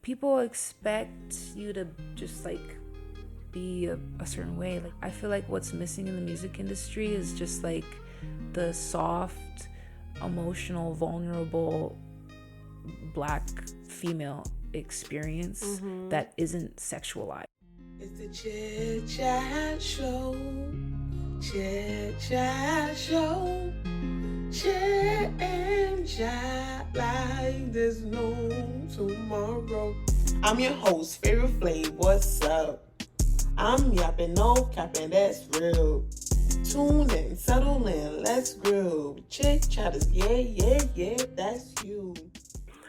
people expect you to just like be a certain way. Like I feel like what's missing in the music industry is just like the soft, emotional, vulnerable Black female experience that isn't sexualized. It's the Chit Chat Show. Chit Chat Show. Chit and chat like there's no tomorrow. I'm your host, Favorite Flav. What's up? I'm yapping, no capping, that's real. Tune in, settle in, let's grill. Chit Chatters, yeah, that's you.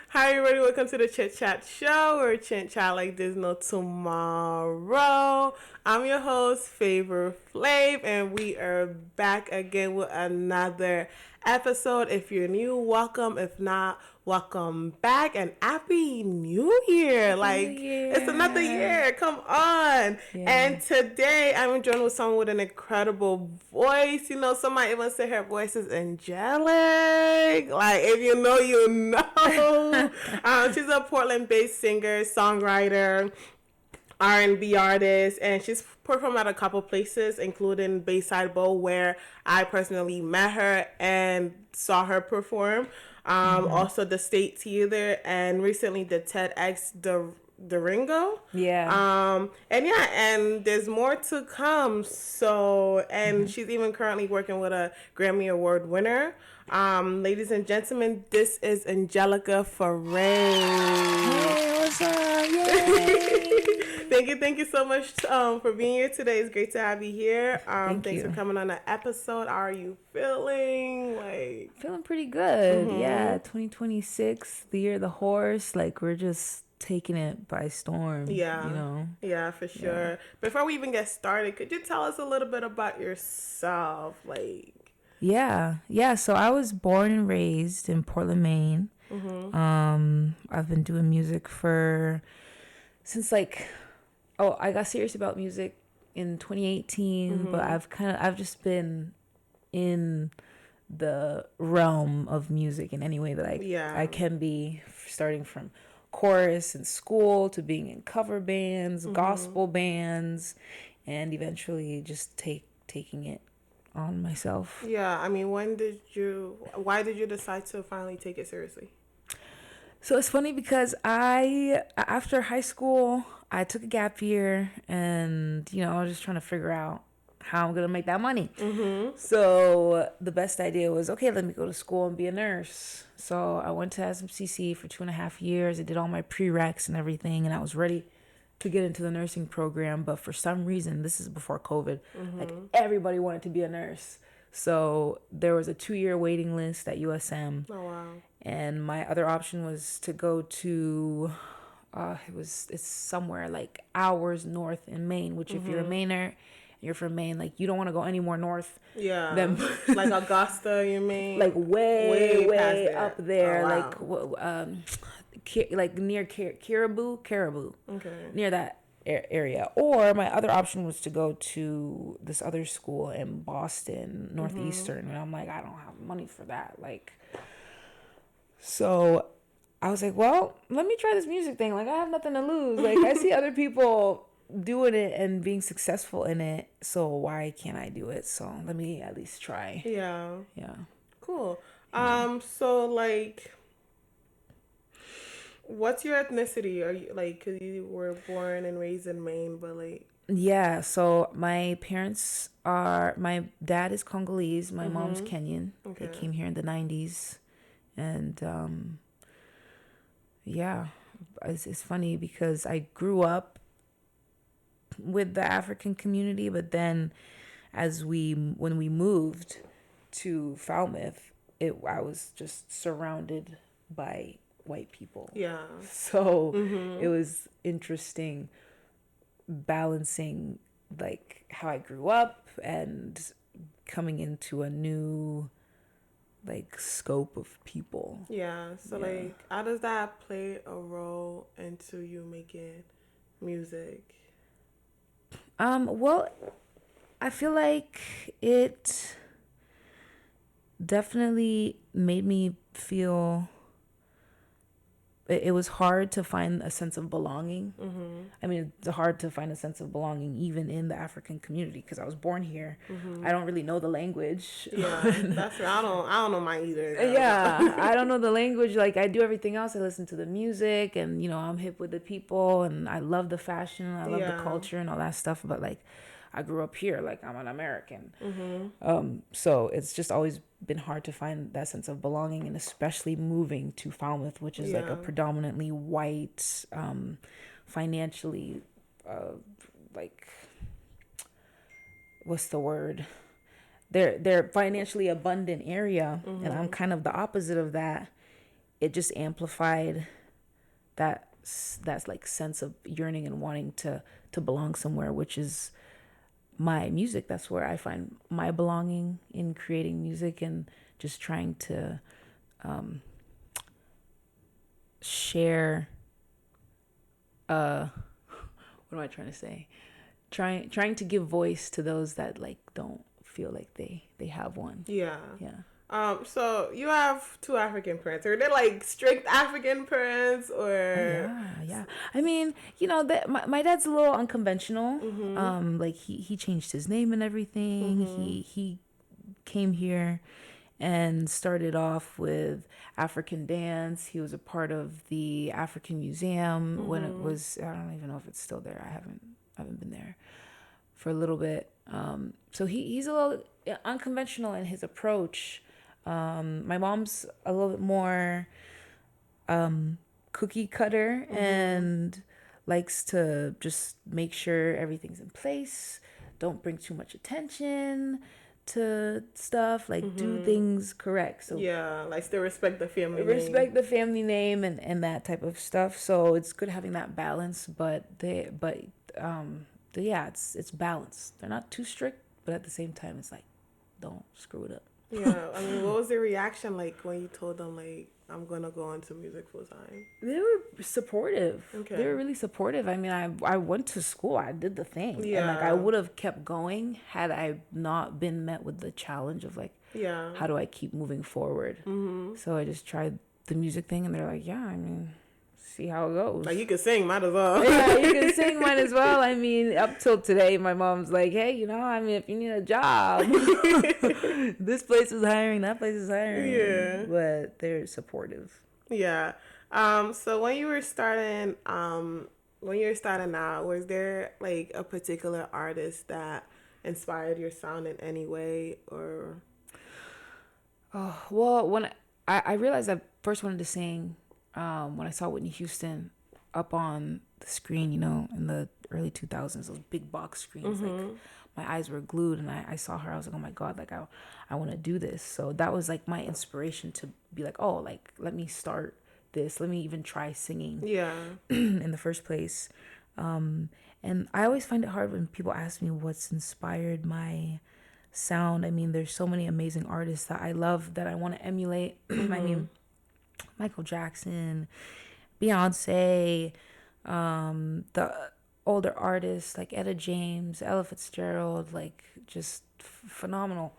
Hi everybody, welcome to the Chit Chat Show, or Chit Chat like there's no tomorrow. I'm your host, Favorite Flav, and we are back again with another episode. If you're new, welcome. If not, welcome back, and Happy New Year. It's another year. Come on. Yeah. And today I'm joined with someone with an incredible voice. You know, some might even say her voice is angelic. Like, if you know, you know. She's a Portland-based singer, songwriter, R&B artist, and she's performed at a couple places, including Bayside Bowl, where I personally met her and saw her perform. Also the State Theater, and recently the TEDx Durango. Yeah. And there's more to come. So, and she's even currently working with a Grammy Award winner. Ladies and gentlemen, this is Angelikah Fahray. Hey, what's up? Yay! Thank you so much for being here today. It's great to have you here. Thanks for coming on the episode. How are you feeling? Feeling pretty good. Yeah, 2026, the year of the horse. Like, we're just taking it by storm. Yeah. You know? Yeah, for sure. Yeah. Before we even get started, could you tell us a little bit about yourself? Yeah. So I was born and raised in Portland, Maine. I've been doing music since I got serious about music in 2018, but I've just been in the realm of music in any way that I can be, starting from chorus in school to being in cover bands, gospel bands, and eventually just taking it on myself. Yeah, I mean, why did you decide to finally take it seriously? So it's funny because after high school, I took a gap year, and, I was just trying to figure out how I'm going to make that money. So the best idea was, okay, let me go to school and be a nurse. So I went to SMCC for 2.5 years. I did all my prereqs and everything, and I was ready to get into the nursing program. But for some reason, this is before COVID, everybody wanted to be a nurse. So there was a 2-year waiting list at USM. Oh, wow. And my other option was to go to, it's somewhere like hours north in Maine, which if you're a Mainer, you're from Maine, like, you don't want to go any more north. Yeah. Than like Augusta, you mean? Like way up there. Oh, wow. Like near Caribou. Okay. Near that area. Or my other option was to go to this other school in Boston, Northeastern. And I'm like, I don't have money for that. So I was like, well, let me try this music thing. Like, I have nothing to lose. Like, I see other people doing it and being successful in it, so why can't I do it? So let me at least try. Yeah. Cool. Yeah. So what's your ethnicity? Are you because you were born and raised in Maine, but Yeah, so my dad is Congolese, my mom's Kenyan. Okay. They came here in the 90s. And it's funny because I grew up with the African community, but then when we moved to Falmouth, I was just surrounded by white people. Yeah. So it was interesting balancing how I grew up and coming into a new scope of people. Yeah. So how does that play a role into you making music? Well, I feel like it definitely made me feel it was hard to find a sense of belonging. I mean, it's hard to find a sense of belonging even in the African community because I was born here. I don't really know the language. Yeah, that's right. I don't know mine either. Yeah, I don't know the language. Like, I do everything else. I listen to the music, and I'm hip with the people, and I love the fashion, I love the culture and all that stuff. But like, I grew up here, like I'm an American. So it's just always been hard to find that sense of belonging, and especially moving to Falmouth, which is like a predominantly white, financially, like, what's the word? They're financially abundant area, and I'm kind of the opposite of that. It just amplified that's like sense of yearning and wanting to belong somewhere, which is my music. That's where I find my belonging in creating music and just trying to share what am I trying to say? Trying to give voice to those that like don't feel like they have one. Yeah. So you have two African parents. Are they like strict African parents or? Yeah. I mean, that my dad's a little unconventional. Like he changed his name and everything. He came here and started off with African dance. He was a part of the African Museum when it was. I don't even know if it's still there. I haven't been there for a little bit. So he's a little unconventional in his approach. My mom's a little bit more cookie cutter and likes to just make sure everything's in place. Don't bring too much attention to stuff. Like do things correct. So like still respect the family name. Respect the family name and that type of stuff. So it's good having that balance. But it's balanced. They're not too strict, but at the same time, it's like, don't screw it up. Yeah, I mean, what was their reaction like when you told them, like, I'm going to go into music full time? They were supportive. Okay. They were really supportive. I mean, I went to school. I did the thing. Yeah. And, like, I would have kept going had I not been met with the challenge of, like, how do I keep moving forward? So I just tried the music thing, and they're like, yeah, I mean, see how it goes. Like, you can sing, might as well. Yeah, you can sing, might as well. I mean, up till today, my mom's like, hey, I mean, if you need a job, this place is hiring, that place is hiring. Yeah. But they're supportive. Yeah. So when you were starting out, was there, like, a particular artist that inspired your sound in any way, or? Oh, well, when I realized I first wanted to sing, when I saw Whitney Houston up on the screen, in the early 2000s, those big box screens, like my eyes were glued, and I saw her. I was like, oh my God, like I want to do this. So that was like my inspiration to be like, oh, like let me start this. Let me even try singing. Yeah. In the first place. And I always find it hard when people ask me what's inspired my sound. I mean, there's so many amazing artists that I love that I want to emulate. I mean, Michael Jackson, Beyonce, the older artists like Etta James, Ella Fitzgerald, like just phenomenal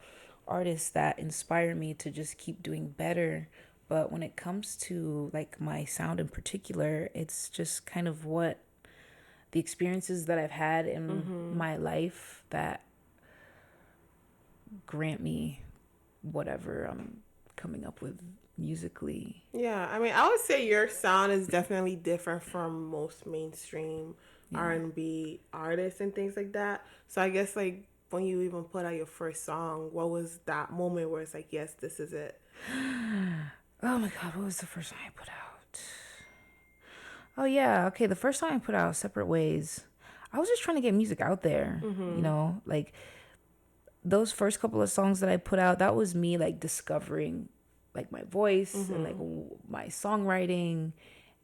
artists that inspire me to just keep doing better. But when it comes to like my sound in particular, it's just kind of what the experiences that I've had in my life that grant me whatever I'm coming up with musically. Yeah, I mean, I would say your sound is definitely different from most mainstream R&B artists and things like that. So I guess like when you even put out your first song, what was that moment where it's like, yes, this is it? Oh my God, what was the first song I put out? Oh yeah, okay, the first song I put out, Separate Ways. I was just trying to get music out there, like those first couple of songs that I put out, that was me like discovering like my voice and like my songwriting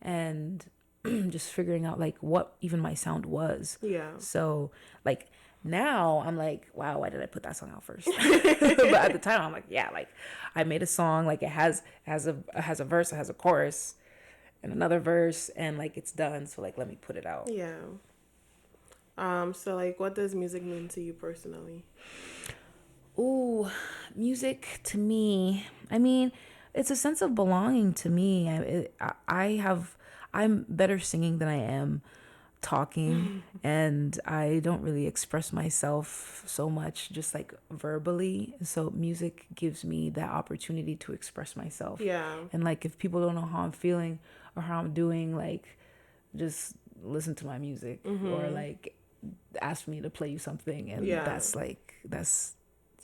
and just figuring out like what even my sound was. Yeah. So like now I'm like, wow, why did I put that song out first? But at the time I'm like, yeah, like I made a song, like it has a verse, it has a chorus and another verse, and like it's done. So like, let me put it out. Yeah. So like, what does music mean to you personally? Ooh, music to me, I mean, it's a sense of belonging to me. I'm better singing than I am talking, and I don't really express myself so much just like verbally. So music gives me that opportunity to express myself. Yeah. And like if people don't know how I'm feeling or how I'm doing, like just listen to my music or like ask me to play you something, and Yeah. that's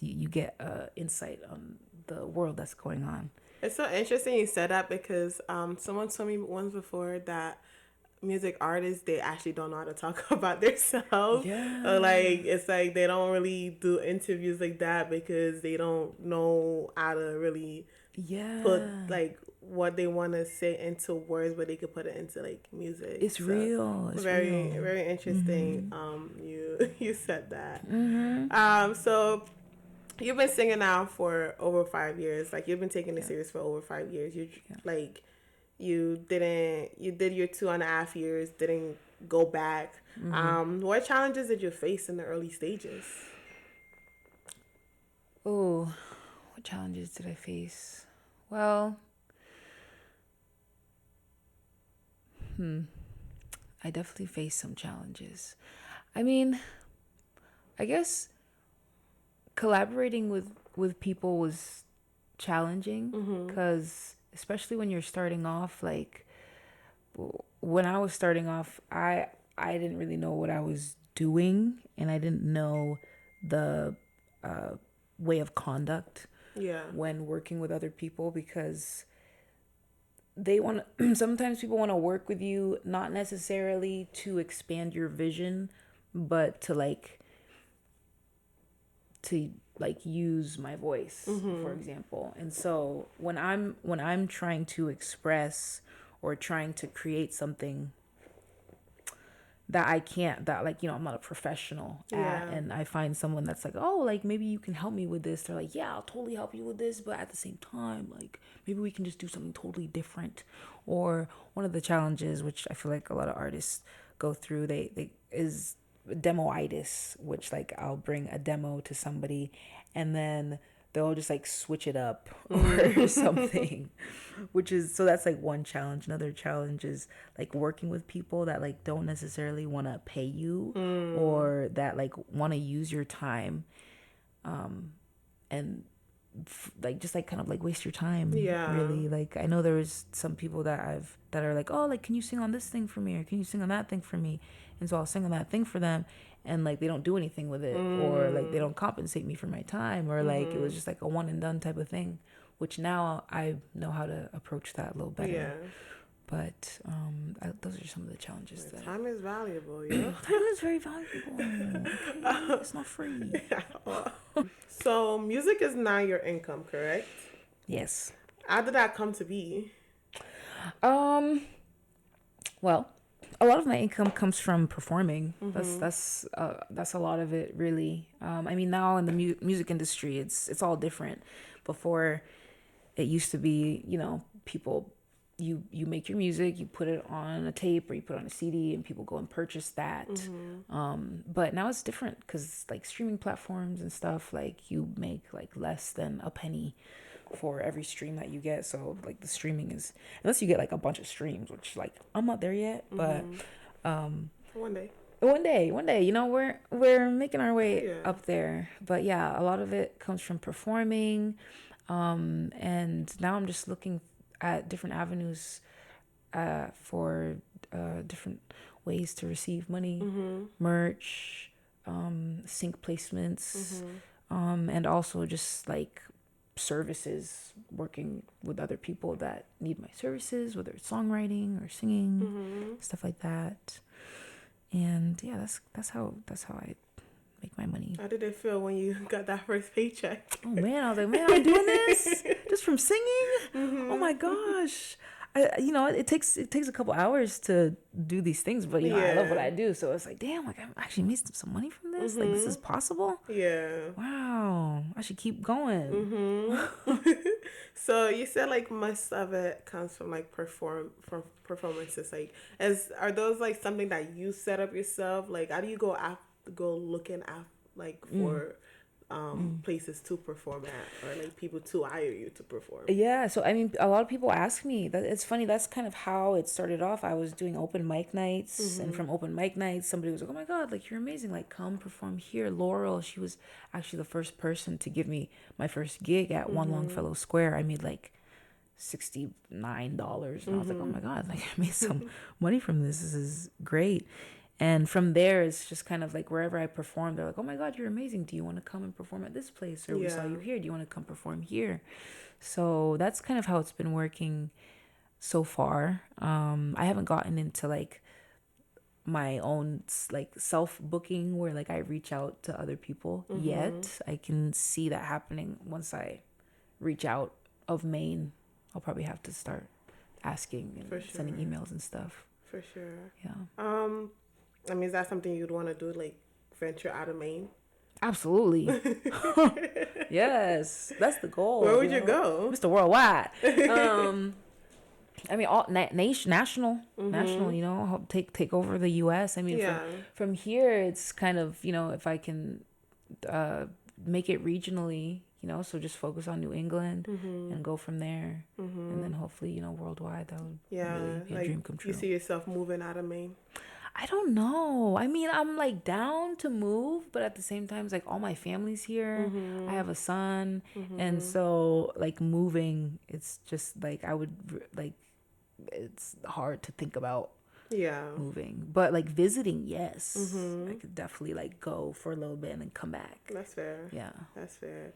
you get insight on the world that's going on. It's so interesting you said that because someone told me once before that music artists, they actually don't know how to talk about themselves. Yeah. Or like it's like they don't really do interviews like that because they don't know how to really put Yeah. like what they want to say into words, but they could put it into like music. It's So real. It's very real. very interesting. You said that. Mm-hmm. So you've been singing now for over 5 years. Like you've been taking it serious for over 5 years. You like you did your 2.5 years, didn't go back. What challenges did you face in the early stages? Oh, what challenges did I face? Well, I definitely faced some challenges. I mean, I guess collaborating with people was challenging because especially when you're starting off, like when I was starting off, I didn't really know what I was doing, and I didn't know the way of conduct Yeah. when working with other people, because they want to sometimes people want to work with you not necessarily to expand your vision, but to like use my voice, for example. And so when I'm trying to express or trying to create something that I can't, that like, I'm not a professional at, Yeah. and I find someone that's like, oh, like maybe you can help me with this. They're like, yeah, I'll totally help you with this, but at the same time, like maybe we can just do something totally different. Or one of the challenges, which I feel like a lot of artists go through, they is demoitis, which like I'll bring a demo to somebody and then they'll just like switch it up or something, which is, so that's like one challenge. Another challenge is like working with people that like don't necessarily want to pay you or that like want to use your time and like just like kind of like waste your time. Yeah. Really, like I know there was some people that are like, oh, like can you sing on this thing for me or can you sing on that thing for me, and so I'll sing on that thing for them and like they don't do anything with it or like they don't compensate me for my time, or like it was just like a one and done type of thing, which now I know how to approach that a little better. Yeah. But those are some of the challenges that Time is valuable, yeah. time is very valuable. Okay? It's not free. So music is now your income, correct? Yes. How did that come to be? Well, a lot of my income comes from performing. That's a lot of it, really. I mean, now in the music industry, it's all different. Before, it used to be, people, you make your music, you put it on a tape or you put it on a CD, and people go and purchase that. But now it's different because like streaming platforms and stuff, like you make like less than a penny for every stream that you get. So like the streaming is, unless you get like a bunch of streams, which like I'm not there yet, but One day. one day, we're making our way Yeah. up there. But yeah, a lot of it comes from performing, and now I'm just looking at different avenues for different ways to receive money, merch, sync placements, and also just like services, working with other people that need my services, whether it's songwriting or singing, stuff like that. And yeah, that's how I make my money. How did it feel when you got that first paycheck? Oh man, I was like, man, I'm doing this just from singing. Oh my gosh. It takes a couple hours to do these things, but I love what I do. So it's like, damn, like I actually made some money from this. Like this is possible. Yeah. Wow, I should keep going. So you said like most of it comes from like from performances. Like, are those like something that you set up yourself? Like, how do you go looking at like for places to perform at, or like people to hire you to perform? Yeah, so I mean, a lot of people ask me that. It's funny. That's kind of how it started off. I was doing open mic nights, and from open mic nights, somebody was like, "Oh my God, like you're amazing! Like come perform here." Laurel, she was actually the first person to give me my first gig at One Longfellow Square. I made like $69, and I was like, "Oh my God, like I made some money from this. This is great." And from there, it's just kind of like wherever I perform, they're like, "Oh my God, you're amazing. Do you want to come and perform at this place? Or we saw you here. Do you want to come perform here?" So that's kind of how it's been working so far. I haven't gotten into like my own like self booking where like I reach out to other people yet. I can see that happening once I reach out of Maine. I'll probably have to start asking and sending emails and stuff. For sure. Yeah. I mean, is that something you'd want to do, like venture out of Maine? Absolutely. Yes, that's the goal. Where would you go? Mr. Worldwide. I mean, all national, you know, take over the U.S. I mean, from here, it's kind of, you know, if I can make it regionally, you know, so just focus on New England and go from there. And then hopefully, you know, worldwide, that would really be a dream come true. You see yourself moving out of Maine? I don't know. I mean, I'm like down to move, but at the same time, it's like all my family's here. I have a son. And so like moving, it's just like I would like, it's hard to think about moving. But like visiting, yes. I could definitely like go for a little bit and then come back. That's fair. Yeah. That's fair.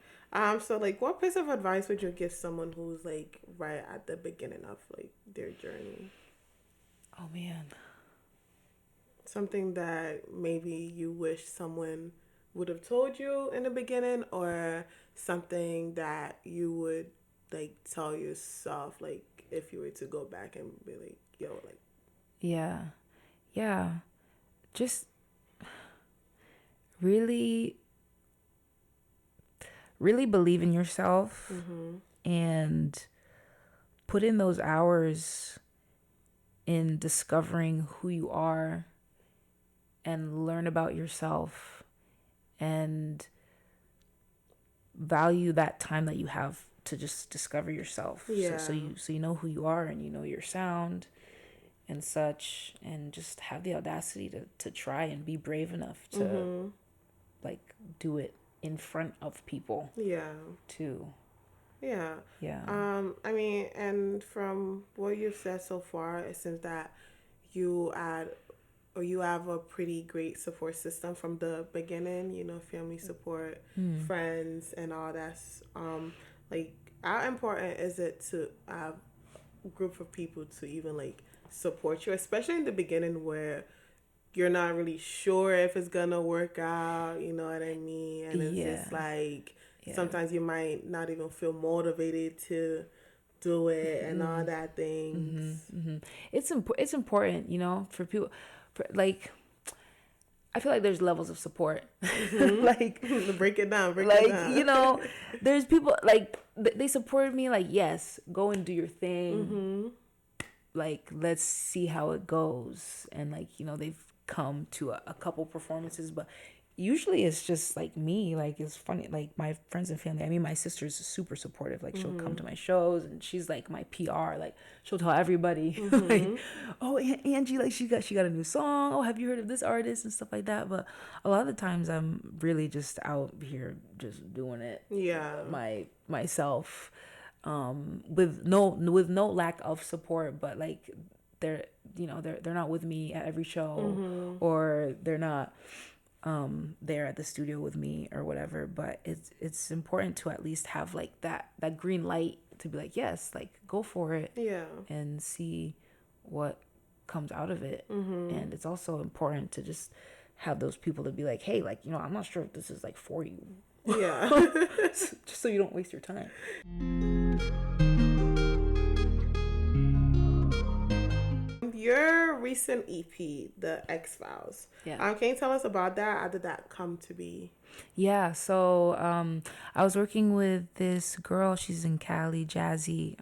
So like what piece of advice would you give someone who's like right at the beginning of like their journey? Oh man. Something that maybe you wish someone would have told you in the beginning, or something that you would like tell yourself, like if you were to go back and be like, yo, like. Yeah. Just really, really believe in yourself and put in those hours in discovering who you are and learn about yourself and value that time that you have to just discover yourself. So you know who you are and you know your sound and such, and just have the audacity to try and be brave enough to like do it in front of people too. I mean, and from what you've said so far, it seems that you have a pretty great support system from the beginning, you know, family support, friends, and all that's like, how important is it to have a group of people to even like support you, especially in the beginning where you're not really sure if it's gonna work out, you know what I mean? And it's just like sometimes you might not even feel motivated to do it and all that things. It's important, you know, for people. Like, I feel like there's levels of support. Like, break it down. You know, there's people like they supported me. Like, yes, go and do your thing. Like, let's see how it goes. And like, you know, they've come to a couple performances, but usually it's just like me. Like, it's funny, like my friends and family, I mean, my sister's super supportive. Like, she'll come to my shows and she's like my PR. Like, she'll tell everybody like, oh, Angie, like she got a new song, oh, have you heard of this artist and stuff like that. But a lot of the times I'm really just out here just doing it myself, with no lack of support. But like, they're not with me at every show, or they're not there at the studio with me or whatever. But it's important to at least have like that green light to be like, yes, like go for it, and see what comes out of it. And it's also important to just have those people to be like, hey, like, you know, I'm not sure if this is like for you, just so you don't waste your time. Your recent EP, The X-Files. Can you tell us about that? How did that come to be? Yeah, so I was working with this girl. She's in Cali, Jazzy.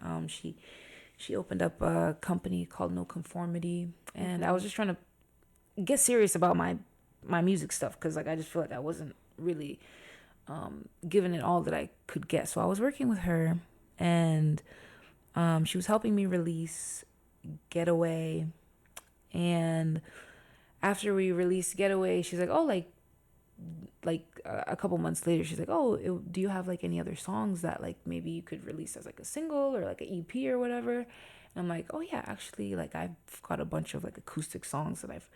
She opened up a company called No Conformity, and I was just trying to get serious about my music stuff, because like I just feel like I wasn't really given it all that I could get. So I was working with her, and she was helping me release Getaway. And after we released Getaway, she's like, oh, like a couple months later, she's like, oh, do you have like any other songs that like maybe you could release as like a single or like an EP or whatever? And I'm like, oh yeah, actually, like I've got a bunch of like acoustic songs that I've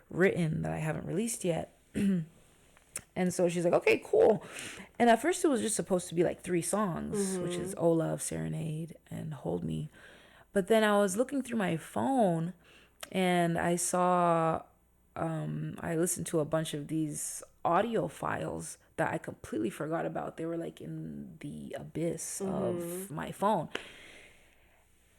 written that I haven't released yet. And so she's like, okay, cool. And at first it was just supposed to be like 3 songs, which is Oh Love, Serenade, and Hold Me. But then I was looking through my phone and I saw, I listened to a bunch of these audio files that I completely forgot about. They were like in the abyss of my phone.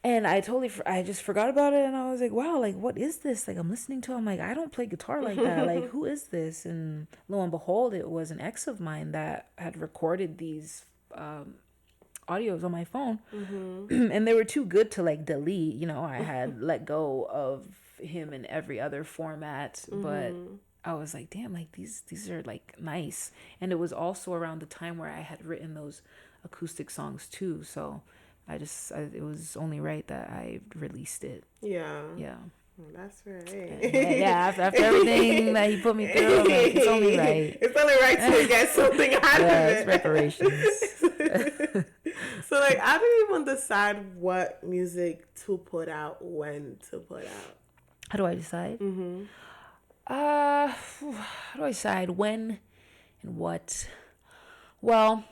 And I just forgot about it. And I was like, wow, like, what is this? Like, I'm listening to it. I'm like, I don't play guitar like that. Like, who is this? And lo and behold, it was an ex of mine that had recorded these audios on my phone. And they were too good to, like, delete. You know, I had let go of him in every other format. But I was like, damn, like, these are, like, nice. And it was also around the time where I had written those acoustic songs, too. So it was only right that I released it. Yeah. Yeah. That's right. Yeah, after everything that he put me through, I'm like, it's only right. It's only right to get something out of it. It's reparations. So, like, how do you even decide what music to put out, when to put out? How do I decide? How do I decide when and what? Well,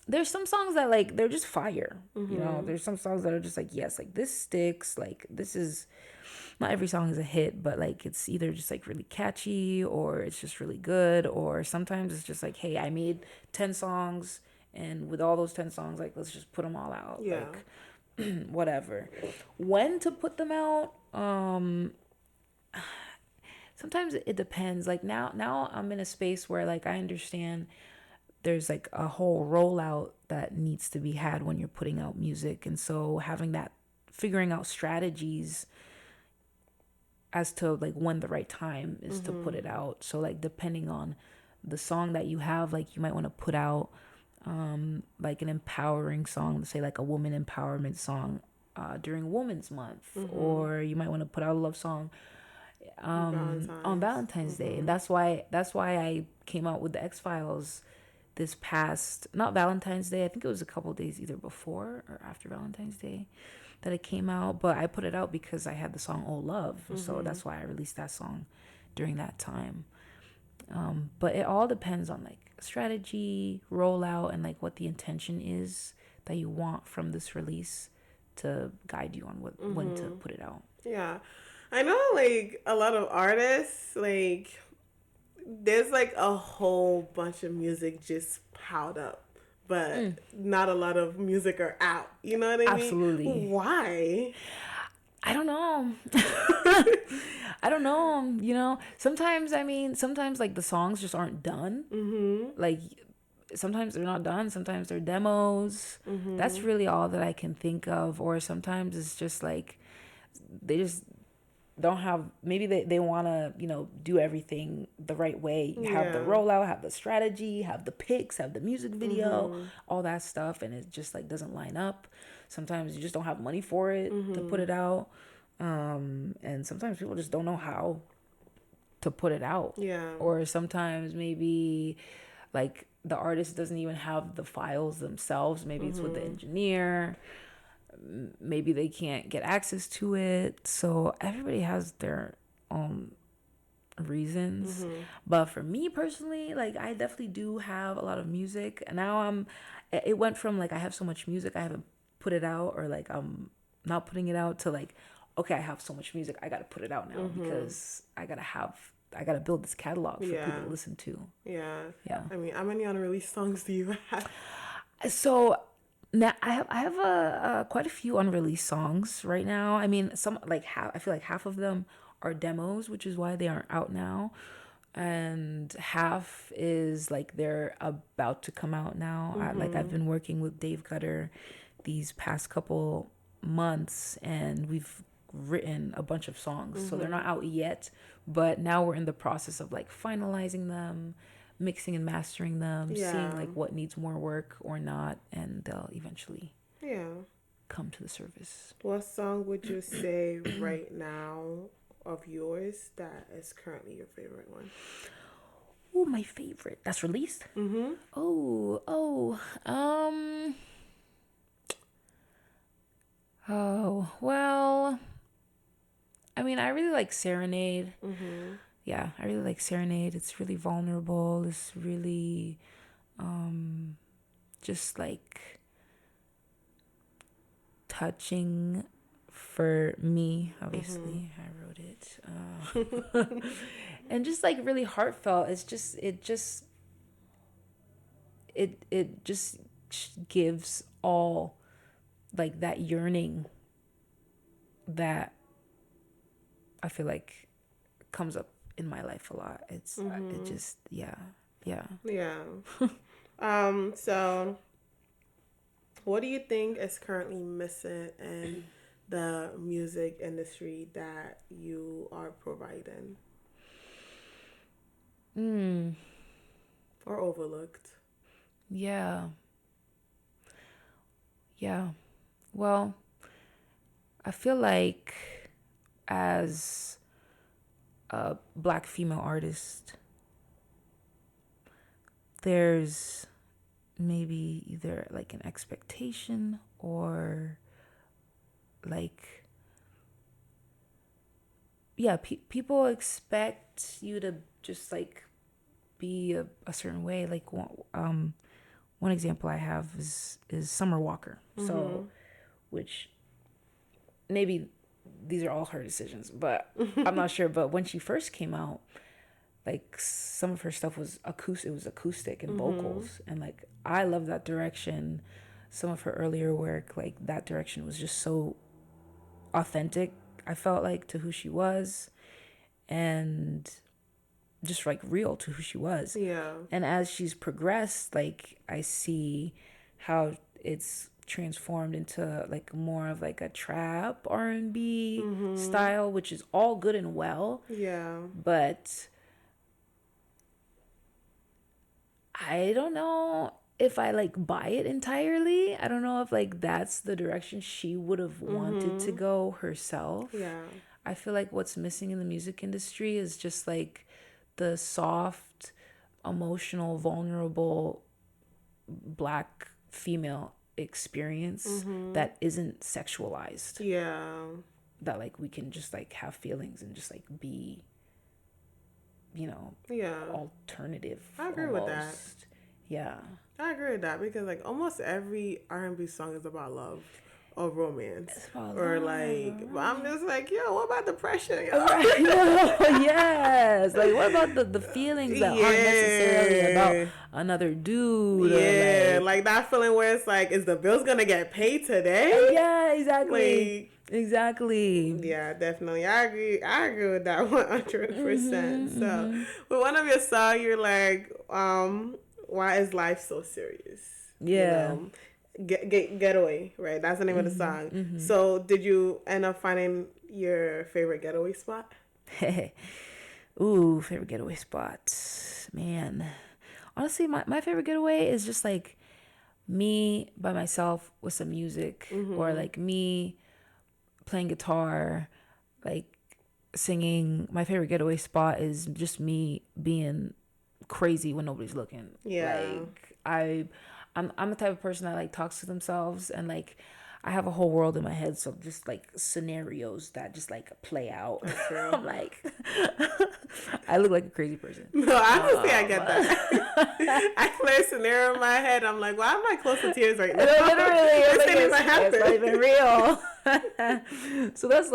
there's some songs that, like, they're just fire. You know, there's some songs that are just like, yes, like, this sticks. Like, this is, not every song is a hit, but, like, it's either just, like, really catchy or it's just really good. Or sometimes it's just like, hey, I made 10 songs and with all those 10 songs, like, let's just put them all out. Yeah. Like, whatever. When to put them out, sometimes it depends. Like, now I'm in a space where, like, I understand there's like a whole rollout that needs to be had when you're putting out music. And so figuring out strategies as to like when the right time is to put it out. So like depending on the song that you have, like you might want to put out like an empowering song, say like a woman empowerment song during Women's Month, or you might want to put out a love song on Valentine's Day. And that's why I came out with the X-Files this past, not Valentine's Day, I think it was a couple days either before or after Valentine's Day that it came out, but I put it out because I had the song Oh Love, so that's why I released that song during that time. But it all depends on like strategy, rollout, and like what the intention is that you want from this release to guide you on when to put it out. Yeah, I know like a lot of artists, like there's like a whole bunch of music just piled up, but not a lot of music are out. You know what I mean? Absolutely. Why? I don't know. I don't know. You know, sometimes like the songs just aren't done. Like sometimes they're not done. Sometimes they're demos. That's really all that I can think of. Or sometimes it's just like they just don't have, maybe they want to, you know, do everything the right way. Have the rollout, have the strategy, have the pics, have the music video, all that stuff. And it just like doesn't line up. Sometimes you just don't have money for it to put it out. And sometimes people just don't know how to put it out. Yeah. Or sometimes maybe like the artist doesn't even have the files themselves. Maybe it's with the engineer. Maybe they can't get access to it. So everybody has their own reasons. But for me personally, like I definitely do have a lot of music. And now it went from like I have so much music I haven't put it out, or like I'm not putting it out, to like, okay, I have so much music, I gotta put it out now because I gotta build this catalog for people to listen to. Yeah. I mean, how many unreleased songs do you have? So now I have quite a few unreleased songs right now. I mean, some like I feel like half of them are demos, which is why they aren't out now, and half is like they're about to come out now. I've been working with Dave Gutter these past couple months, and we've written a bunch of songs, so they're not out yet, but now we're in the process of like finalizing them, mixing and mastering them, seeing Yeah. like what needs more work or not, and they'll eventually Yeah. come to the surface. What song would you say right now of yours that is currently your favorite one? Oh, my favorite. That's released? Mm-hmm. Oh, well, I mean, I really like Serenade. Mm-hmm. Yeah, I really like Serenade. It's really vulnerable. It's really just like touching for me. Obviously, I wrote it. And just like really heartfelt. It just gives all like that yearning that I feel like comes up in my life a lot. It just, yeah. Yeah. So what do you think is currently missing in the music industry that you are providing or overlooked? Yeah. Yeah. Well, I feel like as a Black female artist, there's maybe either like an expectation or like, yeah, people expect you to just like be a certain way. Like one example I have is Summer Walker. So, which maybe these are all her decisions, but I'm not sure. But when she first came out, like some of her stuff was acoustic. It was acoustic and vocals, and like I love that direction. Some of her earlier work, like that direction, was just so authentic. I felt like to who she was, and just like real to who she was. Yeah. And as she's progressed, like I see how it's transformed into like more of like a trap R&B style, which is all good and well. Yeah. But I don't know if I like buy it entirely. I don't know if like that's the direction she would have wanted to go herself. Yeah. I feel like what's missing in the music industry is just like the soft, emotional, vulnerable Black female experience that isn't sexualized. Yeah. That like we can just like have feelings and just like be, Yeah. alternative. I agree with that. Yeah. I agree with that because like almost every R&B song is about love or romance or like. But I'm just like, yo, what about depression? Yo? Right. No, yes. Like, what about the feelings that aren't necessarily about another dude? Yeah, Or like that feeling where it's like, is the bills gonna get paid today? yeah, exactly. Like, exactly. yeah, definitely. I agree with that 100%. So, with one of your songs, you're like, why is life so serious? Yeah. Getaway, right? That's the name of the song. So, did you end up finding your favorite getaway spot? Ooh, favorite getaway spot. Man. Honestly, my favorite getaway is just like me by myself with some music or like me playing guitar, like singing. My favorite getaway spot is just me being crazy when nobody's looking. Yeah. Like I'm the type of person that like talks to themselves, and like I have a whole world in my head, so just like scenarios that just like play out. That's true. I'm like I look like a crazy person. No, honestly, I get that. I play a scenario in my head. I'm like, why am I close to tears right now? Literally, This thing even happened. it's not even real. So that's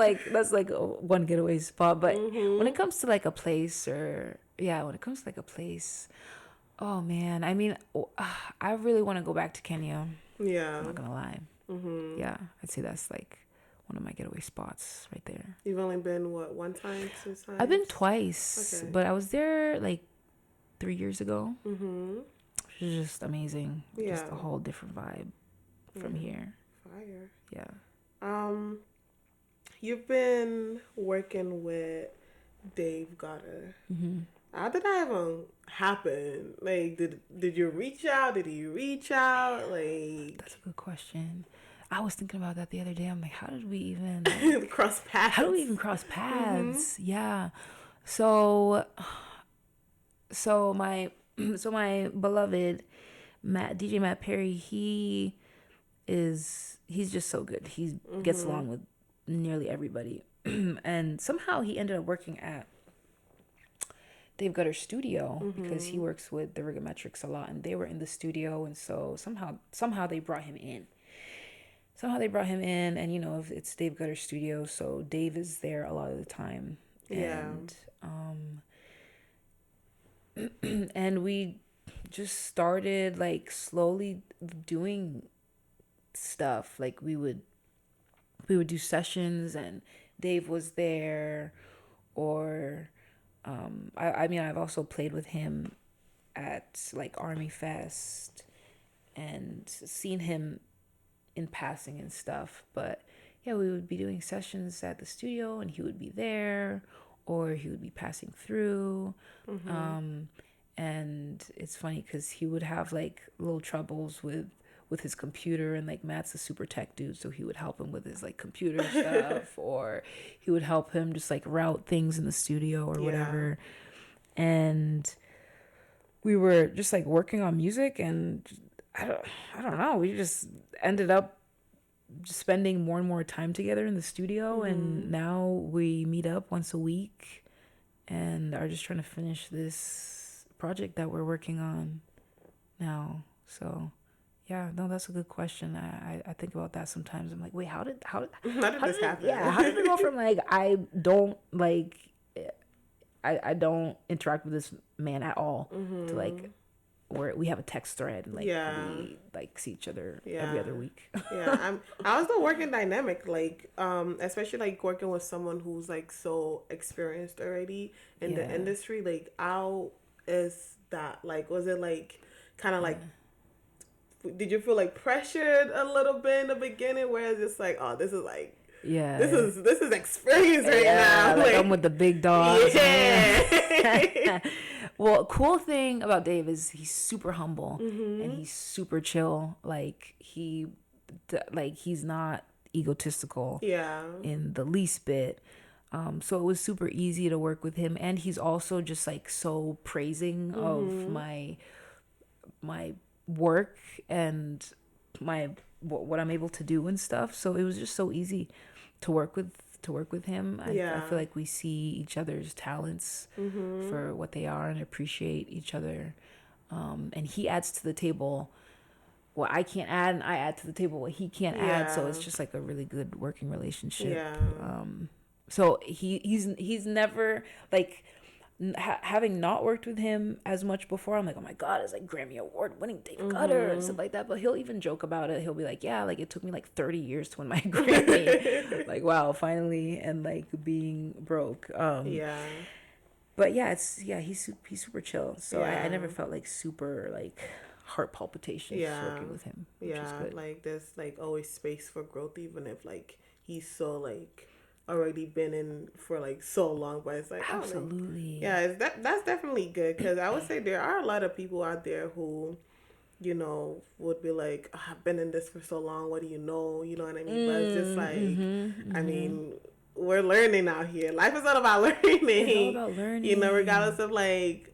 like one getaway spot. But when it comes to like a place, oh man, I mean, I really want to go back to Kenya. Yeah. I'm not gonna lie. Yeah, I'd say that's like one of my getaway spots right there. You've only been, what, one time, two times? I've been twice, Okay. but I was there like 3 years ago. Which is just amazing. Just a Yeah. whole different vibe from here. Fire. Yeah. You've been working with Dave Goddard. How did that even happen? Like, did you reach out? Did he reach out? Like, That's a good question. I was thinking about that the other day. I'm like, how did we even like, cross paths? how do we even cross paths? Yeah. So my so my beloved DJ Matt Perry, he's just so good. He gets along with nearly everybody. And somehow he ended up working at Dave Gutter's studio because he works with the Rigometrics a lot, and they were in the studio, and so somehow they brought him in. And if it's Dave Gutter's studio, so Dave is there a lot of the time. Yeah. And we just started like slowly doing stuff. Like we would do sessions and Dave was there, or I mean I've also played with him at like Army Fest and seen him in passing and stuff. But yeah, we would be doing sessions at the studio and he would be there, or he would be passing through. And it's funny because he would have like little troubles with his computer, and like Matt's a super tech dude, so he would help him with his like computer stuff, or he would help him just like route things in the studio or whatever. And we were just like working on music, and I don't know, we just ended up just spending more and more time together in the studio. And now we meet up once a week and are just trying to finish this project that we're working on now. So yeah, no, that's a good question. I think about that sometimes. I'm like, wait, how did this happen? Yeah, how did it go from like I don't interact with this man at all to like where we have a text thread and like we like see each other every other week. I was the working dynamic, like especially like working with someone who's like so experienced already in the industry. Like, how is that? Like, was it like kind of like, did you feel like pressured a little bit in the beginning, where it's just like, oh, this is like, this is experience right now. Like I'm with the big dogs. Yeah. Well, cool thing about Dave is he's super humble and he's super chill. Like he's not egotistical in the least bit. So it was super easy to work with him, and he's also just like so praising of my work and what I'm able to do and stuff. So it was just so easy to work with him. I feel like we see each other's talents for what they are and appreciate each other. And he adds to the table what I can't add, and I add to the table what he can't add. So it's just like a really good working relationship. So he's never like, having not worked with him as much before, I'm like, oh my god, it's like Grammy Award winning Dave Gutter and stuff like that. But he'll even joke about it. He'll be like, yeah, like it took me like 30 years to win my Grammy. Like, wow, finally. And like being broke. But yeah, he's super chill. So I never felt like super like heart palpitations working with him, which is good. Like there's like always space for growth, even if like he's so like already been in for like so long. But it's like, absolutely, that's definitely good, because I would say there are a lot of people out there who, you know, would be like, oh, I've been in this for so long, what do you know? You know what I mean? But it's just like, I mean, we're learning out here. Life is all about learning. It's all about learning. You know, regardless of like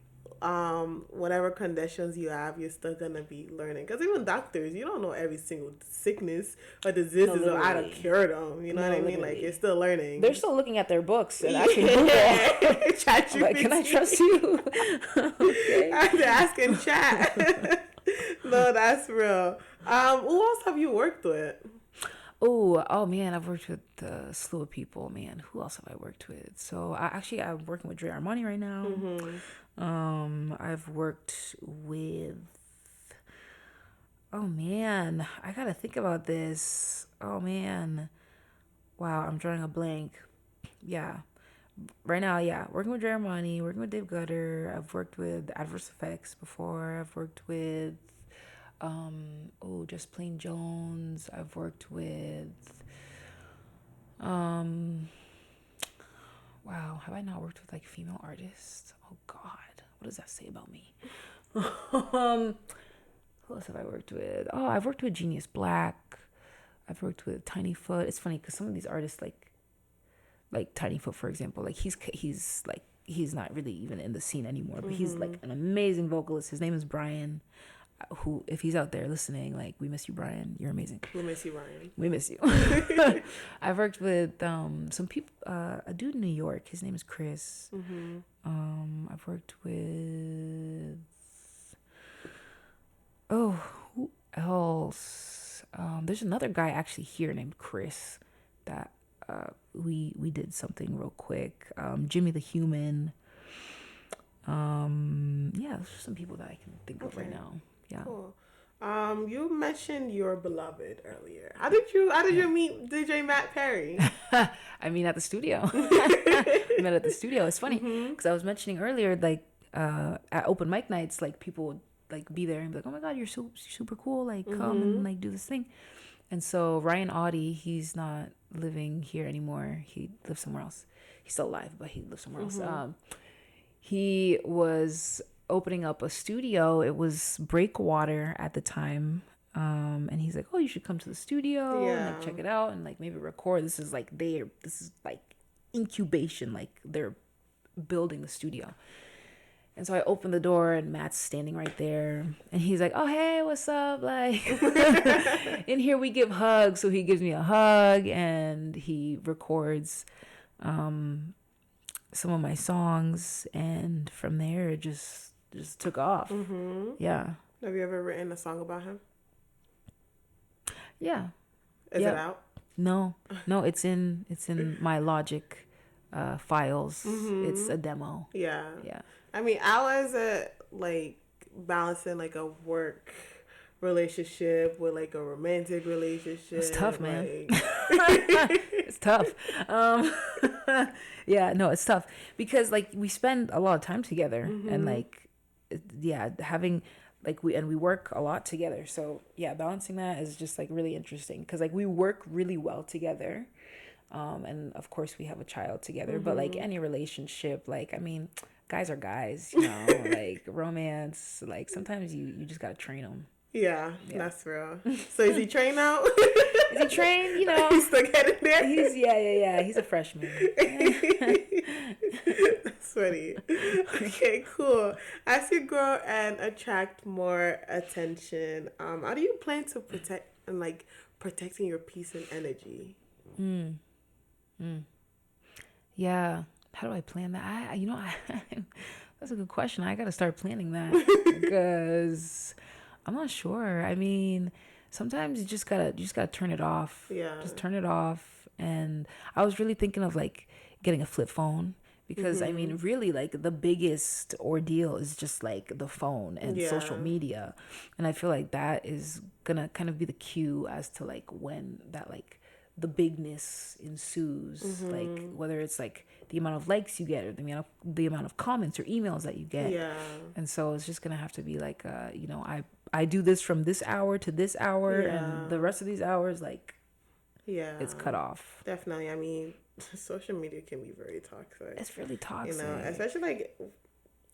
whatever conditions you have, you're still gonna be learning. Because even doctors, you don't know every single sickness or diseases or how to cure them. You know what I mean? Like, you're still learning. They're still looking at their books and asking Google. Like, can I trust you? Okay. They're asking chat. No, that's real. Who else have you worked with? Oh man, I've worked with a slew of people, man. Who else have I worked with? So I'm working with Dre Armani right now. I've worked with, oh man, I gotta think about this. Oh man, wow, I'm drawing a blank. Yeah, right now, working with Dre Armani, working with Dave Gutter. I've worked with Adverse Effects before. I've worked with Just Plain Jones. I've worked with wow, have I not worked with like female artists? Oh god, what does that say about me? Who else have I worked with? Oh, I've worked with Genius Black. I've worked with Tiny Foot. It's funny because some of these artists, like Tiny Foot, for example, like he's not really even in the scene anymore, but he's like an amazing vocalist. His name is Brian. Who, if he's out there listening, like, we miss you, Brian. You're amazing. We miss you, Brian. We miss you. I've worked with some people. A dude in New York. His name is Chris. I've worked with. Oh, who else? There's another guy actually here named Chris that we did something real quick. Jimmy the Human. Yeah, those are some people that I can think of right now. Yeah. Cool. You mentioned your beloved earlier. How did you meet DJ Matt Perry? I mean, at the studio. We met at the studio. It's funny because I was mentioning earlier, like at open mic nights, like people would like be there and be like, "Oh my God, you're so super cool! Like come and like do this thing." And so Ryan Audie, he's not living here anymore. He lives somewhere else. He's still alive, but he lives somewhere else. He was opening up a studio. It was Breakwater at the time. And he's like, "Oh, you should come to the studio and like check it out and like maybe record." This is like incubation, like they're building the studio. And so I opened the door and Matt's standing right there and he's like, "Oh, hey, what's up?" Like, in here we give hugs. So he gives me a hug and he records some of my songs, and from there it just took off. Yeah. Have you ever written a song about him? Yeah. Is it out? No, it's in my Logic files. It's a demo. Yeah. Yeah. I mean, I was like balancing like a work relationship with like a romantic relationship. It's tough, man. Like... It's tough. Yeah, no, it's tough because like we spend a lot of time together and like, yeah, having like we work a lot together. So yeah, balancing that is just like really interesting because like we work really well together. And of course we have a child together, but like any relationship, like, I mean, guys are guys, you know, like romance, like sometimes you just gotta train them. Yeah, that's real. So is he trained now? Is he trained? You know, he's still getting there. He's he's a freshman. That's funny. Okay, cool. As you grow and attract more attention, how do you plan to protecting your peace and energy? Yeah. How do I plan that? That's a good question. I got to start planning that because I'm not sure. I mean, sometimes you just gotta turn it off. Yeah. Just turn it off. And I was really thinking of like getting a flip phone because I mean, really, like the biggest ordeal is just like the phone and social media, and I feel like that is gonna kind of be the cue as to like when that like the bigness ensues, like whether it's like the amount of likes you get or the amount of comments or emails that you get. Yeah. And so it's just gonna have to be like I do this from this hour to this hour and the rest of these hours like it's cut off. Definitely. I mean, social media can be very toxic. It's really toxic. You know, especially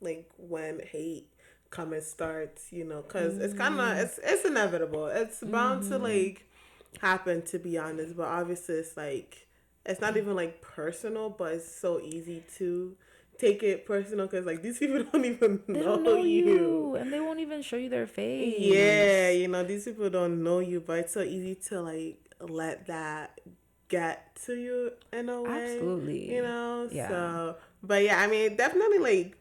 like when hate comments starts, you know, because it's kind of it's inevitable. It's bound to like happen, to be honest, but obviously it's like it's not even like personal, but it's so easy to take it personal because like these people don't even know you and they won't even show you their face. Yeah, you know, these people don't know you, but it's so easy to like let that get to you in a way. Absolutely. You know. Yeah. So but yeah, I mean, definitely like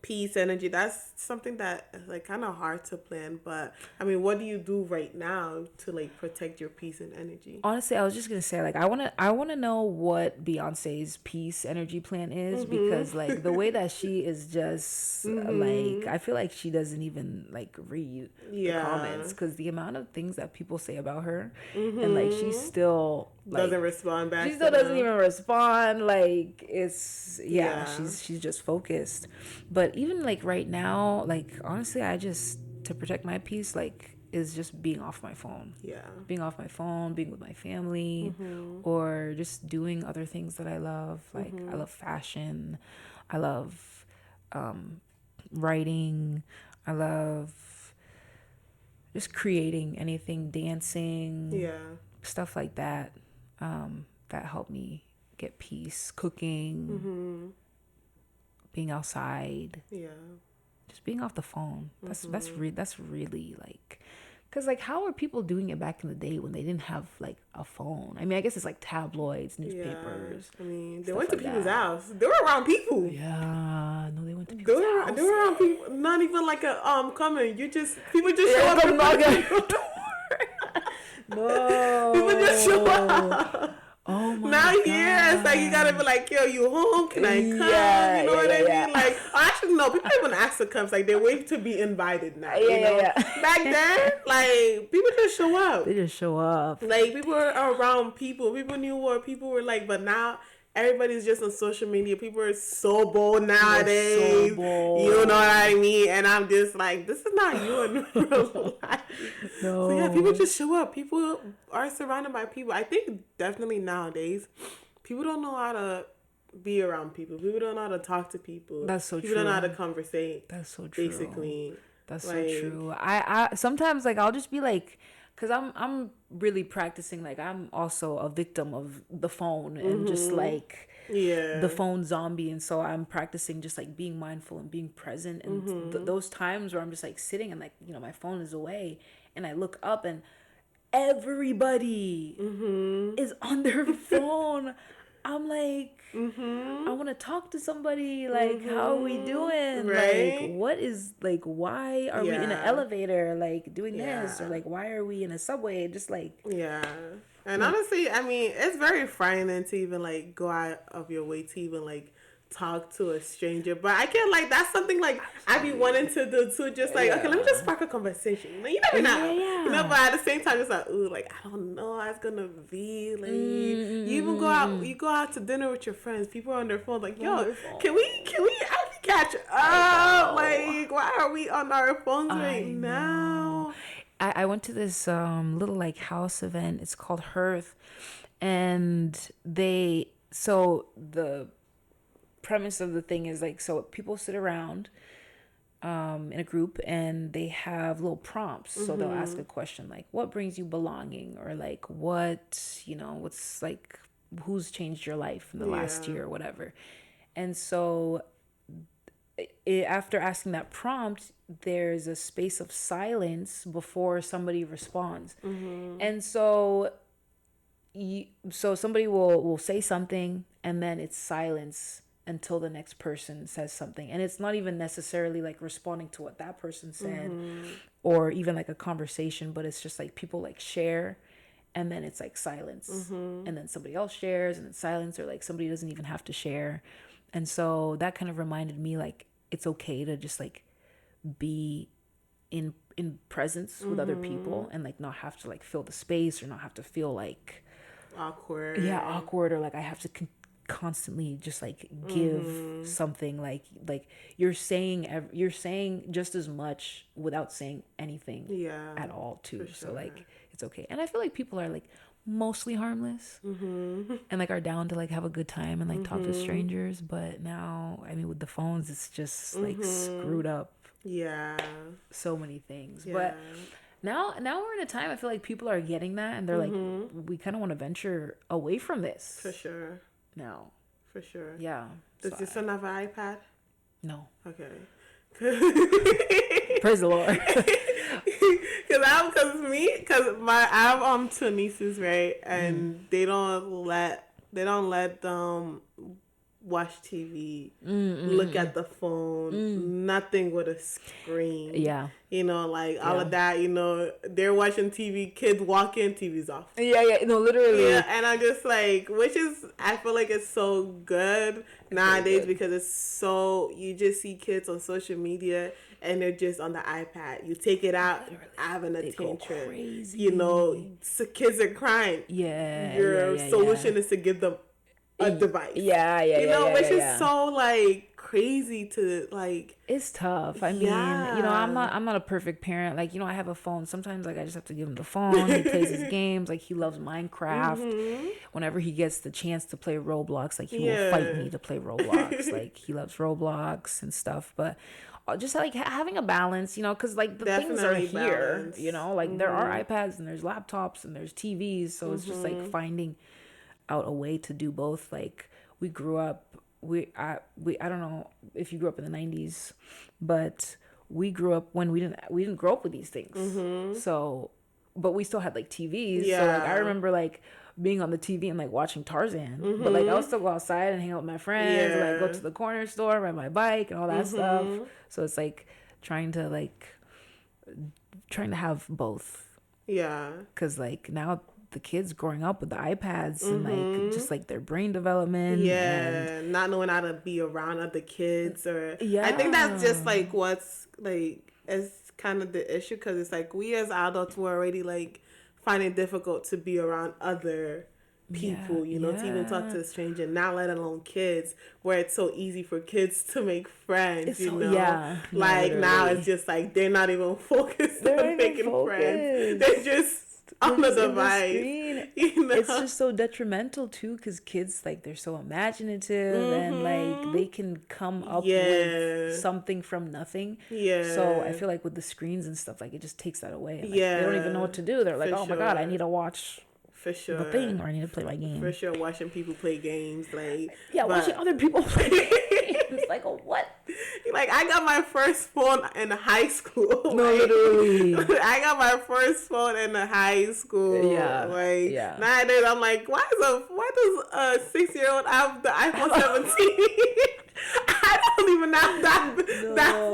peace, energy, that's something that is like kind of hard to plan. But I mean, what do you do right now to like protect your peace and energy? Honestly, I was just gonna say like I wanna know what Beyonce's peace energy plan is because like the way that she is just like I feel like she doesn't even like read the comments because the amount of things that people say about her and like she's still like, doesn't respond back. She still doesn't even respond. Like it's she's just focused. But even like right now, like honestly, I just to protect my peace, like is just being off my phone. Yeah, being off my phone, being with my family, or just doing other things that I love. Like I love fashion. I love writing. I love just creating anything, dancing, stuff like that. That helped me get peace. Cooking, being outside, just being off the phone. That's really like, because like, how are people doing it back in the day when they didn't have like a phone? I mean, I guess it's like tabloids, newspapers. I mean, they went to people's house. They were around people. Yeah, no, they went to people's house. They were around people. Not even like a coming. People just show up and knock at your door. No. People just show up. Oh my now God. Here it's like you gotta be like, yo, you home? Can I come? You know what I mean? Like, actually no, people don't even ask to come. It's like they wait to be invited now. Back then, like, people just show up. They just show up. Like, people were around people. People knew what people were like. But now everybody's just on social media. People are so bold nowadays. So bold. You know what I mean? And I'm just like, this is not you in real life. No. So yeah, people just show up. People are surrounded by people. I think definitely nowadays, people don't know how to be around people. People don't know how to talk to people. That's so true. People don't know how to conversate. That's so true. Basically. That's like, so true. I sometimes, like, I'll just be like, because I'm really practicing, like, I'm also a victim of the phone and just like the phone zombie, and so I'm practicing just like being mindful and being present, and those times where I'm just like sitting and like, you know, my phone is away and I look up and everybody is on their phone. I'm like, I want to talk to somebody. Like, how are we doing? Right? Like, what is, like, why are we in an elevator, like, doing this? Or, like, why are we in a subway? Just, like... Yeah. And honestly, I mean, it's very frightening to even, like, go out of your way to even, like, talk to a stranger. But I can't, like, that's something, like, I be wanting to do, too. Just, like, okay, let me just spark a conversation. You never know. You know, but at the same time, it's like, ooh, like, I don't know how it's gonna be. Like, you even go out to dinner with your friends. People are on their phone, like, yo, can we catch up? Like, why are we on our phones right now? I went to this little, like, house event. It's called Hearth. And the premise of the thing is, like, so people sit around in a group and they have little prompts. So they'll ask a question like, what brings you belonging? Or like, what, you know, what's like, who's changed your life in the last year or whatever. And so after asking that prompt, there's a space of silence before somebody responds. And so somebody will say something and then it's silence until the next person says something. And it's not even necessarily like responding to what that person said or even like a conversation, but it's just like people like share and then it's like silence and then somebody else shares and then silence, or like somebody doesn't even have to share. And so that kind of reminded me, like, it's okay to just like be in presence with other people and like not have to like fill the space or not have to feel like awkward, or like I have to constantly just like give something, like you're saying just as much without saying anything at all too. Sure. So like it's okay. And I feel like people are like mostly harmless and like are down to like have a good time and like talk to strangers, but now, I mean, with the phones it's just like screwed up so many things. But now we're in a time, I feel like people are getting that and they're like, we kind of want to venture away from this for sure now. For sure. Yeah. Does your son have an iPad? No. Okay. Praise the Lord. Because I have two nieces, right? And they don't let them watch TV, look at the phone, nothing with a screen. Yeah. You know, like all of that, you know, they're watching TV, kids walk in, TV's off. Yeah, no, literally. Yeah, and I'm just like, I feel like it's so good nowadays because it's so, you just see kids on social media and they're just on the iPad. You take it out, having a tantrum. You know, so kids are crying. Yeah. Your solution is to give them a device. You know, which is so like crazy to like. It's tough. I mean, I'm not a perfect parent. Like, I have a phone. Sometimes like I just have to give him the phone. He plays his games. Like, he loves Minecraft. Whenever he gets the chance to play Roblox, like, he will fight me to play Roblox. Like, he loves Roblox and stuff. But just like having a balance, because like the things are here, like there are iPads and there's laptops and there's TVs. So it's just like finding out a way to do both. Like, we grew up. I don't know if you grew up in the 90s, but we grew up when we didn't grow up with these things. So, but we still had like TVs. So like I remember like being on the TV and like watching Tarzan, but like I would still go outside and hang out with my friends, like go to the corner store, ride my bike and all that stuff. So it's like trying to have both. Yeah. 'Cause like now the kids growing up with the iPads and like just like their brain development and not knowing how to be around other kids I think that's just like what's like is kind of the issue, because it's like we as adults were already like finding it difficult to be around other people, to even talk to a stranger, not let alone kids, where it's so easy for kids to make friends, like now it's just like they're not even focused on making friends, they're just on the device. It's just so detrimental too, because kids like they're so imaginative and like they can come up with something from nothing. So I feel like with the screens and stuff, like it just takes that away. Like, they don't even know what to do. They're like, oh my god, I need to watch for sure the thing, or I need to play my game. For sure, watching people play games, like watching other people play games. Like, oh, what? Like, I got my first phone in high school. No, literally. I got my first phone in high school. Nowadays I'm like, why does a 6-year-old have the iPhone 17? I don't even have that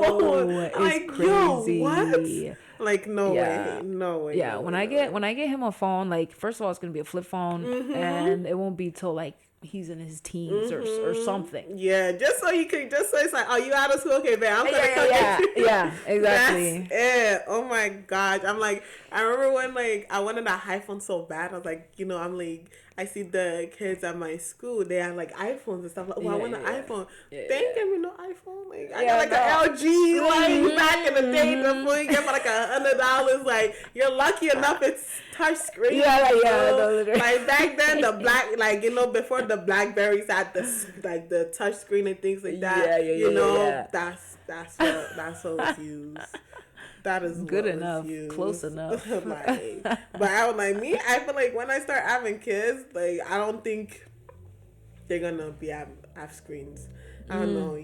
phone. It's like, crazy. Yo, what? Like, no way. Yeah, when I get him a phone, like, first of all, it's gonna be a flip phone, and it won't be till like he's in his teens or something. Yeah, just so it's like, oh, you out of school? Okay, man, I'm gonna come get you. Yeah, exactly. That's it. Oh my gosh. I'm like, I remember when like I wanted an iPhone so bad. I was like, I'm like, I see the kids at my school, they have like iPhones and stuff. Like, I want an iPhone. They ain't give me no iPhone. Like, I got like an LG, like back in the day before you get for like $100. Like, you're lucky enough it's touch screen. Like back then, the black, like before the Blackberries had the touch screen and things like that. That's what was used. That is good enough, close enough. But I was like, I feel like when I start having kids, like I don't think they're gonna have screens. I don't know.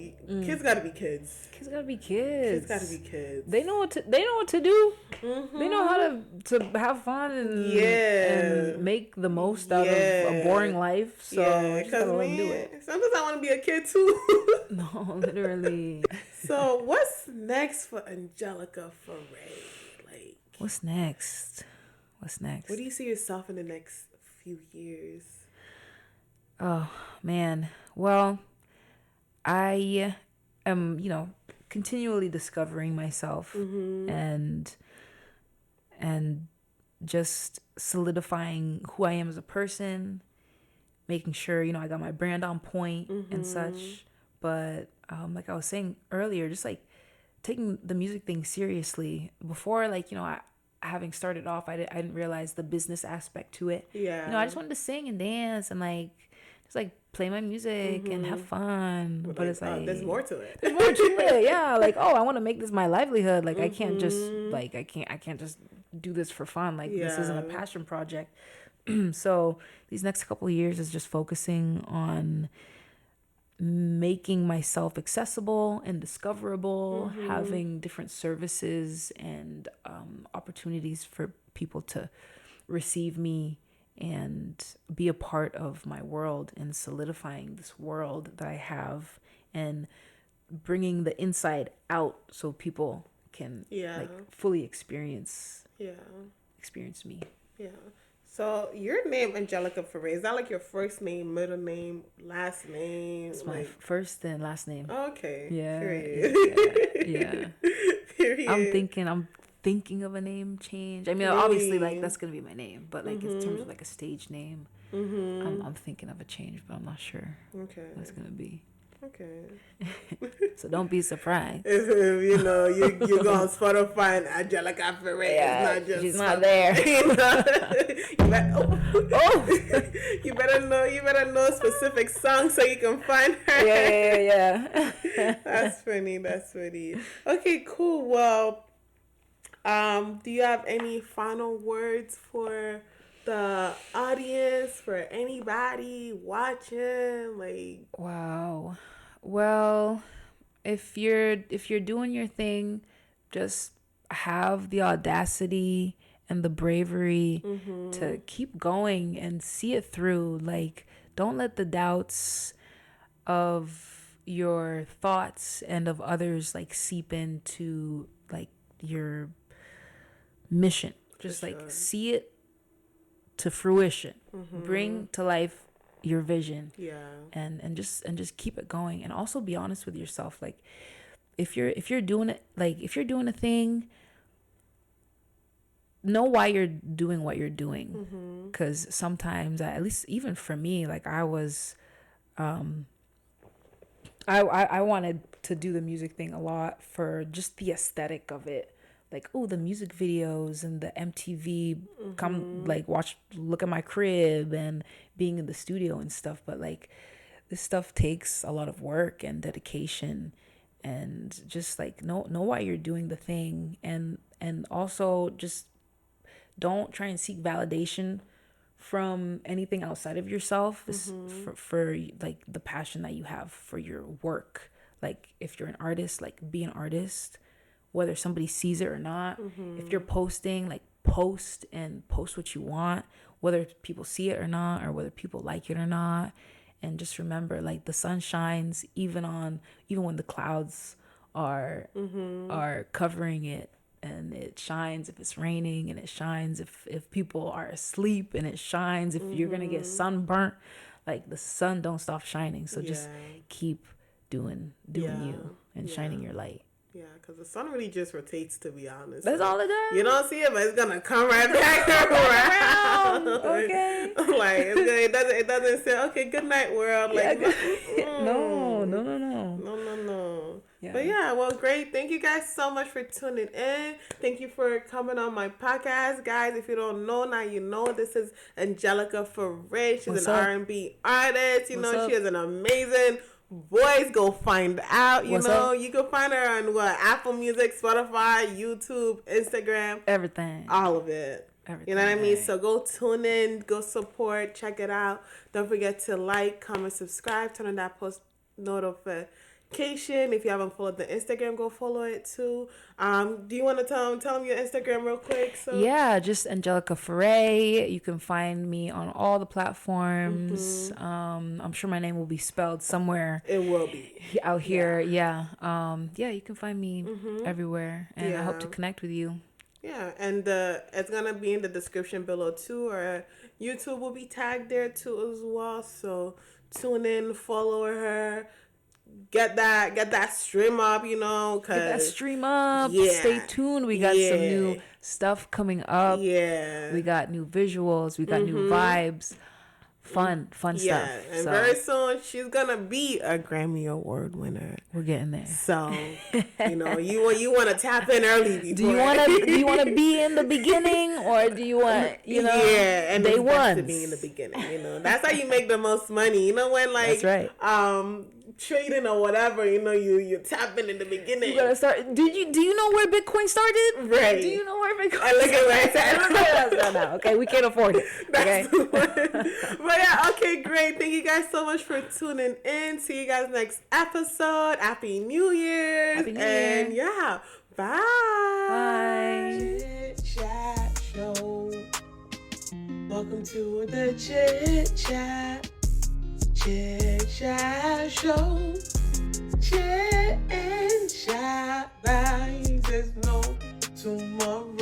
Kids gotta be kids. Kids gotta be kids. Kids gotta be kids. They know what to do. They know how to have fun and make the most out of a boring life. So just gotta let them do it. Sometimes I want to be a kid too. No, literally. So what's next for Angelikah Fahray? Like, what's next? Where do you see yourself in the next few years? Oh man, well, I am, continually discovering myself and just solidifying who I am as a person, making sure, I got my brand on point and such. But like I was saying earlier, just like taking the music thing seriously. Before, like, having started off, I didn't realize the business aspect to it. I just wanted to sing and dance and like just like play my music and have fun. But it's like there's more to it. Yeah. Like, oh, I want to make this my livelihood. Like I can't just like I can't just do this for fun. Like this isn't a passion project. So these next couple of years is just focusing on making myself accessible and discoverable, having different services and opportunities for people to receive me and be a part of my world, and solidifying this world that I have and bringing the inside out so people can like fully experience me. Yeah. So your name, Angelikah Fahray, is that like your first name, middle name, last name? It's my first and last name. Okay. Yeah. Period. Yeah. Period. I'm thinking of a name change. I mean, obviously, like that's gonna be my name, but like in terms of like a stage name, I'm thinking of a change, but I'm not sure what it's gonna be. Okay. So don't be surprised. If, you know, you go on Spotify and Angelikah Fahray. Yeah, It's not just she's not there. You better know specific songs so you can find her. Yeah. That's funny. Okay, cool. Well, do you have any final words for the audience, for anybody watching? Like, Wow. Well, if you're doing your thing, just have the audacity and the bravery to keep going and see it through. Like, don't let the doubts of your thoughts and of others like seep into like your mission. Just like see it to fruition. Bring to life your vision. yeah. And just keep it going, and also be honest with yourself. Like if you're doing it, like if you're doing a thing, know why you're doing what you're doing. Because sometimes, at least even for me, like I was I wanted to do the music thing a lot for just the aesthetic of it. Like, oh, the music videos and the MTV come, like, look at my crib and being in the studio and stuff. But, like, this stuff takes a lot of work and dedication, and just, like, know why you're doing the thing. And also just don't try and seek validation from anything outside of yourself. For like the passion that you have for your work. Like if you're an artist, like be an artist, whether somebody sees it or not. If you're posting, like post what you want, whether people see it or not, or whether people like it or not. And just remember, like the sun shines even when the clouds are covering it. And it shines if it's raining, and it shines if people are asleep, and it shines if you're gonna get sunburnt. Like the sun don't stop shining, so just keep doing you and shining your light. Yeah, because the sun really just rotates, to be honest. That's all it does. You don't see it, but it's gonna come right back around. Okay. Like it doesn't say, okay, good night, world. Like No. Yeah. But yeah, well, great. Thank you guys so much for tuning in. Thank you for coming on my podcast, guys. If you don't know, now you know. This is Angelikah Fahray. She's an R&B artist. You know, she has an amazing voice. Go find out. You know, you can find her on Apple Music, Spotify, YouTube, Instagram, everything, all of it. Everything. You know what I mean? So go tune in, go support, check it out. Don't forget to like, comment, subscribe, turn on that post notification. If you haven't followed the Instagram, go follow it too. Do you want to tell them your Instagram real quick? So yeah, just Angelikah Fahray. You can find me on all the platforms. I'm sure my name will be spelled somewhere. It will be out here. Yeah. You can find me everywhere, and I hope to connect with you. Yeah, and it's gonna be in the description below too, or YouTube will be tagged there too as well. So tune in, follow her. Get that stream up, you know. Get that stream up. Yeah. Stay tuned. We got some new stuff coming up. Yeah. We got new visuals. We got new vibes. Fun stuff. Yeah, and very soon she's gonna be a Grammy Award winner. We're getting there. So, you know, you want to tap in early. Before. Do you want to be in the beginning, or do you want and day one to be in the beginning? You know, that's how you make the most money. You know, when that's right. Trading or whatever, you know, you tap in the beginning. You gotta start. Do you know where Bitcoin started? Right. Do you know where Bitcoin? I look at right. No. Okay, we can't afford it. Okay. But yeah, okay, great. Thank you guys so much for tuning in. See you guys next episode. Happy New Year's. Happy New Year. And yeah, bye. Bye. Chit Chat Show. Welcome to the Chit Chat. Chit Chat Show. Chit and chat like there's no tomorrow.